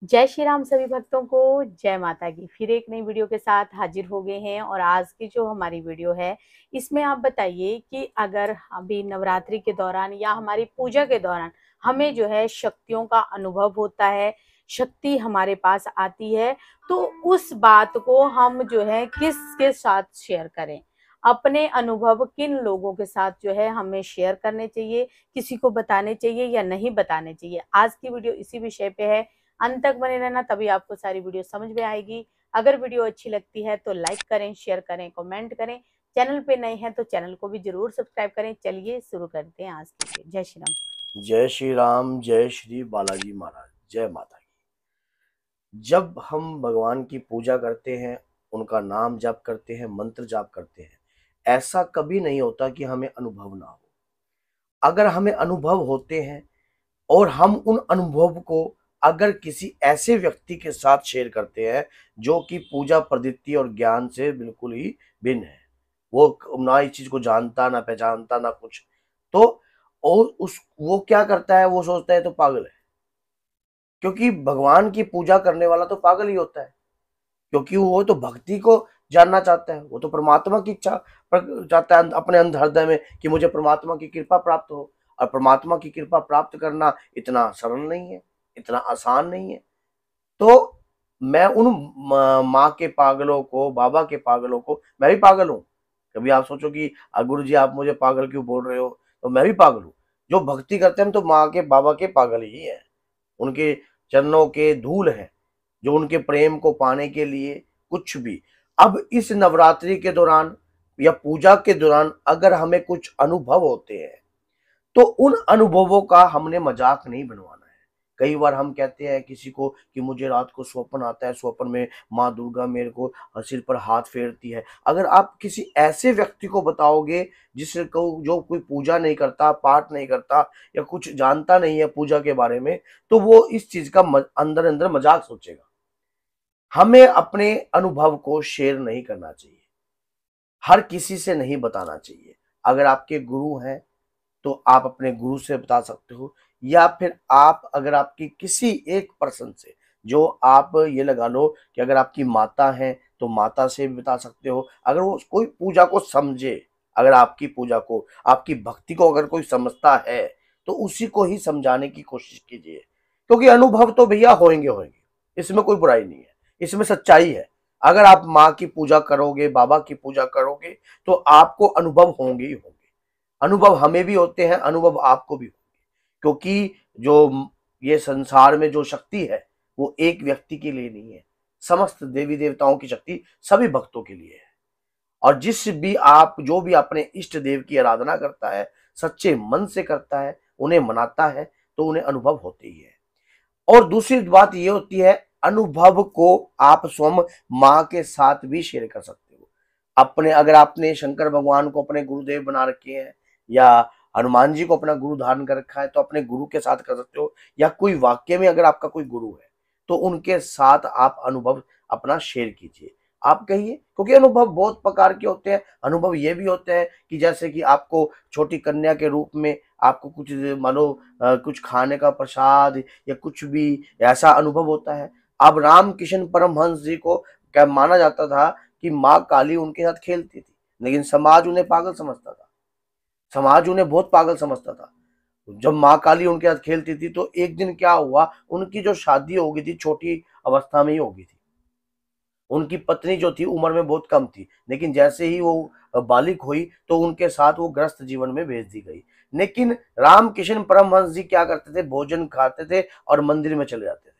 जय श्री राम सभी भक्तों को। जय माता की। फिर एक नई वीडियो के साथ हाजिर हो गए हैं और आज की जो हमारी वीडियो है इसमें आप बताइए कि अगर अभी नवरात्रि के दौरान या हमारी पूजा के दौरान हमें जो है शक्तियों का अनुभव होता है, शक्ति हमारे पास आती है, तो उस बात को हम जो है किसके साथ शेयर करें, अपने अनुभव किन लोगों के साथ जो है हमें शेयर करने चाहिए, किसी को बताने चाहिए या नहीं बताने चाहिए। आज की वीडियो इसी विषय पे है। अंत तक बने रहना, तभी आपको सारी वीडियो समझ में आएगी। अगर वीडियो अच्छी लगती है तो लाइक करें, शेयर करें, कमेंट करें। चैनल पे नए हैं तो चैनल को भी जरूर सब्सक्राइब करें। चलिए शुरू करते हैं आज की वीडियो। जय श्री राम। जय श्री राम, जय श्री बालाजी महाराज, जय माता की। जब हम भगवान की पूजा करते हैं, उनका नाम जाप करते हैं, मंत्र जाप करते हैं, ऐसा कभी नहीं होता कि हमें अनुभव ना हो। अगर हमें अनुभव होते हैं और हम उन अनुभव को अगर किसी ऐसे व्यक्ति के साथ शेयर करते हैं जो कि पूजा पद्धति और ज्ञान से बिल्कुल ही भिन्न है, वो ना इस चीज को जानता, ना पहचानता, ना कुछ, तो और उस वो क्या करता है, वो सोचता है तो पागल है। क्योंकि भगवान की पूजा करने वाला तो पागल ही होता है, क्योंकि वो तो भक्ति को जानना चाहता है, वो तो परमात्मा की इच्छा चाहता है अपने अंदर हृदय में कि मुझे परमात्मा की कृपा प्राप्त हो। और परमात्मा की कृपा प्राप्त करना इतना सरल नहीं है, इतना आसान नहीं है। तो मैं उन माँ के पागलों को, बाबा के पागलों को, मैं भी पागल हूँ। कभी आप सोचो कि गुरु जी आप मुझे पागल क्यों बोल रहे हो, तो मैं भी पागल हूँ। जो भक्ति करते हैं हम तो माँ के बाबा के पागल ही है, उनके चरणों के धूल हैं, जो उनके प्रेम को पाने के लिए कुछ भी। अब इस नवरात्रि के दौरान या पूजा के दौरान अगर हमें कुछ अनुभव होते हैं, तो उन अनुभवों का हमने मजाक नहीं बनवाना है। कई बार हम कहते हैं किसी को कि मुझे रात को स्वप्न आता है, स्वप्न में माँ दुर्गा मेरे को सिर पर हाथ फेरती है। अगर आप किसी ऐसे व्यक्ति को बताओगे जिसको जो कोई पूजा नहीं करता, पाठ नहीं करता या कुछ जानता नहीं है पूजा के बारे में, तो वो इस चीज का अंदर अंदर मजाक सोचेगा। हमें अपने अनुभव को शेयर नहीं करना चाहिए, हर किसी से नहीं बताना चाहिए। अगर आपके गुरु हैं तो आप अपने गुरु से बता सकते हो, या फिर आप अगर आपकी किसी एक पर्सन से, जो आप ये लगा लो कि अगर आपकी माता है तो माता से भी बता सकते हो। अगर वो कोई पूजा को समझे, अगर आपकी पूजा को, आपकी भक्ति को अगर कोई समझता है, तो उसी को ही समझाने की कोशिश कीजिए। क्योंकि अनुभव तो भैया होंगे होंगे, इसमें कोई बुराई नहीं है, इसमें सच्चाई है। अगर आप माँ की पूजा करोगे, बाबा की पूजा करोगे, तो आपको अनुभव होंगे ही होंगे। अनुभव हमें भी होते हैं, अनुभव आपको भी होंगे। क्योंकि जो ये संसार में जो शक्ति है वो एक व्यक्ति के लिए नहीं है, समस्त देवी देवताओं की शक्ति सभी भक्तों के लिए है। और जिस भी आप जो भी अपने इष्ट देव की आराधना करता है, सच्चे मन से करता है, उन्हें मनाता है, तो उन्हें अनुभव होते ही है। और दूसरी बात ये होती है, अनुभव को आप स्वयं माँ के साथ भी शेयर कर सकते हो। अपने अगर आपने शंकर भगवान को अपने गुरुदेव बना रखे हैं, या हनुमान जी को अपना गुरु धारण कर रखा है, तो अपने गुरु के साथ कर सकते हो। या कोई वाक्य में अगर आपका कोई गुरु है तो उनके साथ आप अनुभव अपना शेयर कीजिए, आप कहिए। क्योंकि अनुभव बहुत प्रकार के होते हैं। अनुभव ये भी होते हैं कि जैसे कि आपको छोटी कन्या के रूप में आपको कुछ मानो कुछ खाने का प्रसाद या कुछ भी ऐसा अनुभव होता है। अब रामकृष्ण परमहंस जी को क्या माना जाता था कि माँ काली उनके साथ खेलती थी, लेकिन समाज उन्हें पागल समझता था, समाज उन्हें बहुत पागल समझता था। जब माँ काली उनके साथ खेलती थी तो एक दिन क्या हुआ, उनकी जो शादी हो गई थी छोटी अवस्था में ही हो गई थी। उनकी पत्नी जो थी उम्र में बहुत कम थी, लेकिन जैसे ही वो बालिक हुई तो उनके साथ वो ग्रस्त जीवन में भेज दी गई। लेकिन रामकृष्ण परमहंस जी क्या करते थे, भोजन खाते थे और मंदिर में चले जाते थे।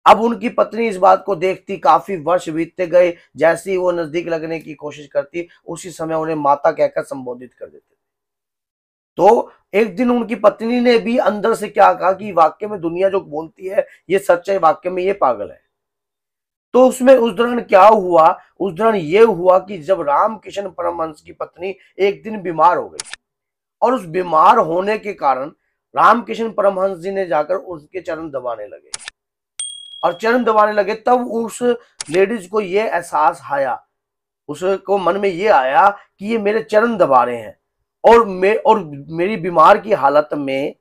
अब उनकी पत्नी इस बात को देखती, काफी वर्ष बीतते गए, जैसे ही वो नजदीक लगने की कोशिश करती, उसी समय उन्हें माता कहकर संबोधित कर देते। तो एक दिन उनकी पत्नी ने भी अंदर से क्या कहा कि वाक्य में दुनिया जो बोलती है ये सच है, वाक्य में ये पागल है। तो उसमें उस दौरान क्या हुआ, उस दौरान ये हुआ कि जब रामकृष्ण परमहंस की पत्नी एक दिन बीमार हो गई, और उस बीमार होने के कारण रामकृष्ण परमहंस जी ने जाकर उसके चरण दबाने लगे, और चरण दबाने लगे। तब उस लेडीज को ये एहसास आया, उसको मन में ये आया कि ये मेरे चरण दबा रहे हैं और मेरी बीमार की हालत में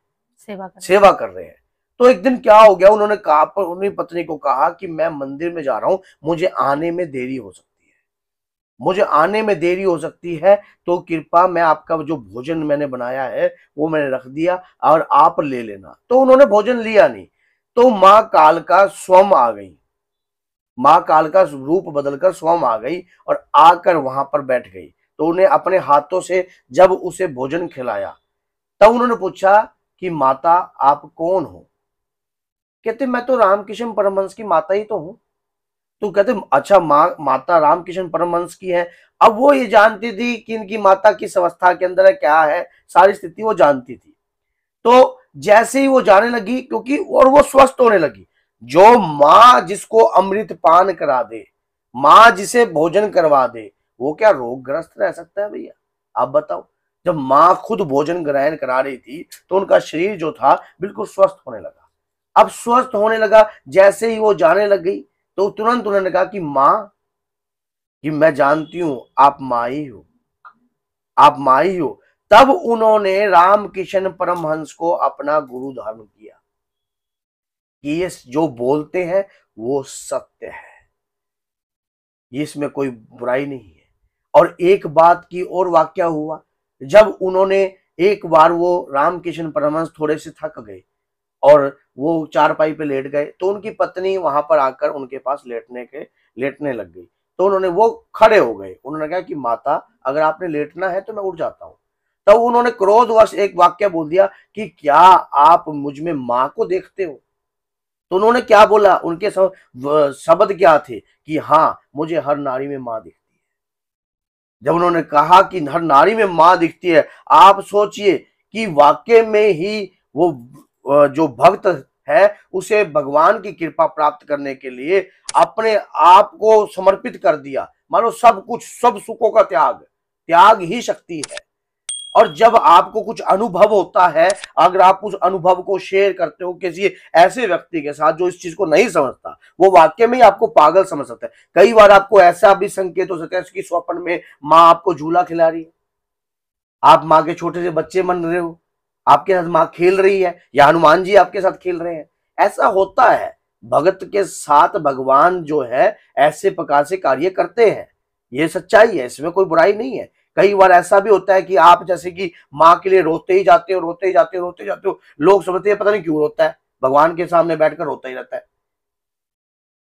सेवा करें। सेवा कर रहे हैं। तो एक दिन क्या हो गया, उन्होंने कहा, अपनी पत्नी को कहा कि मैं मंदिर में जा रहा हूं, मुझे आने में देरी हो सकती है, मुझे आने में देरी हो सकती है, तो कृपा मैं आपका जो भोजन मैंने बनाया है वो मैंने रख दिया और आप ले लेना। तो उन्होंने भोजन लिया नहीं, तो माँ कालका स्वयं आ गई, माँ कालका रूप बदलकर स्वयं आ गई और आकर वहां पर बैठ गई। तो उन्हें अपने हाथों से जब उसे भोजन खिलाया, तब उन्होंने पूछा कि माता आप कौन हो? कहते मैं तो रामकृष्ण परमहंस की माता ही तो हूं। तो कहते अच्छा, माता रामकृष्ण परमहंस की है। अब वो ये जानती थी कि इनकी माता किस अवस्था के अंदर है, क्या है, सारी स्थिति वो जानती थी। तो जैसे ही वो जाने लगी, क्योंकि और वो स्वस्थ होने लगी, जो माँ जिसको अमृत पान करा दे, माँ जिसे भोजन करवा दे, वो क्या रोगग्रस्त रह सकता है भैया? आप बताओ। जब माँ खुद भोजन ग्रहण करा रही थी तो उनका शरीर जो था बिल्कुल स्वस्थ होने लगा। अब स्वस्थ होने लगा, जैसे ही वो जाने लग गई, तो तुरंत उन्होंने कहा कि माँ, कि मैं जानती हूं आप माँ ही हो, आप माँ ही हो। तब उन्होंने रामकृष्ण परमहंस को अपना गुरु धारण किया कि ये जो बोलते हैं वो सत्य है, इसमें कोई बुराई नहीं है। और एक बात की और वाक्य हुआ, जब उन्होंने एक बार, वो रामकृष्ण परमहंस थोड़े से थक गए और वो चारपाई पे लेट गए, तो उनकी पत्नी वहां पर आकर उनके पास लेटने लग गई। तो उन्होंने, वो खड़े हो गए, उन्होंने कहा कि माता अगर आपने लेटना है तो मैं उठ जाता हूं। तब उन्होंने क्रोधवश एक वाक्य बोल दिया कि क्या आप मुझ में माँ को देखते हो? तो उन्होंने क्या बोला, उनके शब्द क्या थे कि हाँ, मुझे हर नारी में माँ दिखती है। जब उन्होंने कहा कि हर नारी में माँ दिखती है, आप सोचिए कि वाक्य में ही वो जो भक्त है उसे भगवान की कृपा प्राप्त करने के लिए अपने आप को समर्पित कर दिया। मानो सब कुछ, सब सुखों का त्याग, त्याग ही शक्ति है। और जब आपको कुछ अनुभव होता है, अगर आप उस अनुभव को शेयर करते हो किसी ऐसे व्यक्ति के साथ जो इस चीज को नहीं समझता, वो वाक्य में ही आपको पागल समझ सकता है। कई बार आपको ऐसा भी संकेत हो सकता है कि स्वप्न में माँ आपको झूला खिला रही है, आप माँ के छोटे से बच्चे बन रहे हो, आपके साथ माँ खेल रही है, या हनुमान जी आपके साथ खेल रहे हैं। ऐसा होता है, भगत के साथ भगवान जो है ऐसे प्रकार से कार्य करते हैं। ये सच्चाई है, इसमें कोई बुराई नहीं है। कई बार ऐसा भी होता है कि आप जैसे कि माँ के लिए रोते ही जाते हो, रोते ही जाते हो, रोते ही जाते हो, लोग समझते हैं पता नहीं क्यों रोता है, भगवान के सामने बैठकर रोता ही रहता है।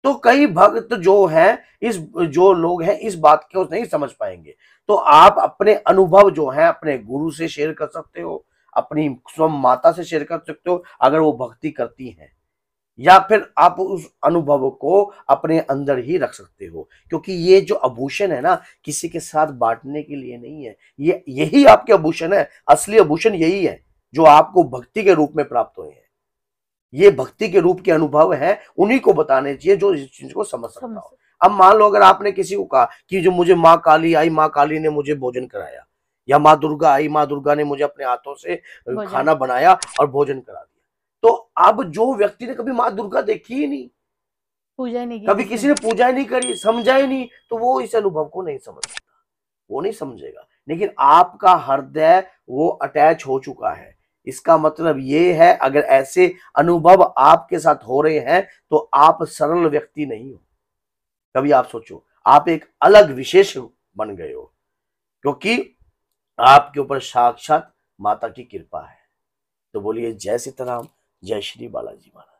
तो कई भक्त जो हैं, इस जो लोग हैं इस बात को नहीं समझ पाएंगे। तो आप अपने अनुभव जो है अपने गुरु से शेयर कर सकते हो, अपनी स्वयं माता से शेयर कर सकते हो अगर वो भक्ति करती हैं, या फिर आप उस अनुभव को अपने अंदर ही रख सकते हो। क्योंकि ये जो आभूषण है ना, किसी के साथ बांटने के लिए नहीं है, ये यही आपके आभूषण है, असली आभूषण यही है जो आपको भक्ति के रूप में प्राप्त हुए हैं। ये भक्ति के रूप के अनुभव है, उन्हीं को बताने चाहिए जो इस चीज को समझ सकता हो। अब मान लो अगर आपने किसी को कहा कि जो मुझे माँ काली आई, माँ काली ने मुझे भोजन कराया, या माँ दुर्गा आई, माँ दुर्गा ने मुझे अपने हाथों से भोजन। खाना बनाया और भोजन करा दिया, तो अब जो व्यक्ति ने कभी माँ दुर्गा देखी ही नहीं, पूजा ही नहीं की कभी किसी किसी ने। ने पूजा ही नहीं करी, समझा ही नहीं, तो वो इस अनुभव को नहीं समझ सकता, वो नहीं समझेगा। लेकिन आपका हृदय वो अटैच हो चुका है, इसका मतलब ये है अगर ऐसे अनुभव आपके साथ हो रहे हैं तो आप सरल व्यक्ति नहीं हो। कभी आप सोचो, आप एक अलग विशेष बन गए हो, क्योंकि आपके ऊपर साक्षात माता की कृपा है। तो बोलिए जय सीताराम, जय श्री बालाजी महाराज।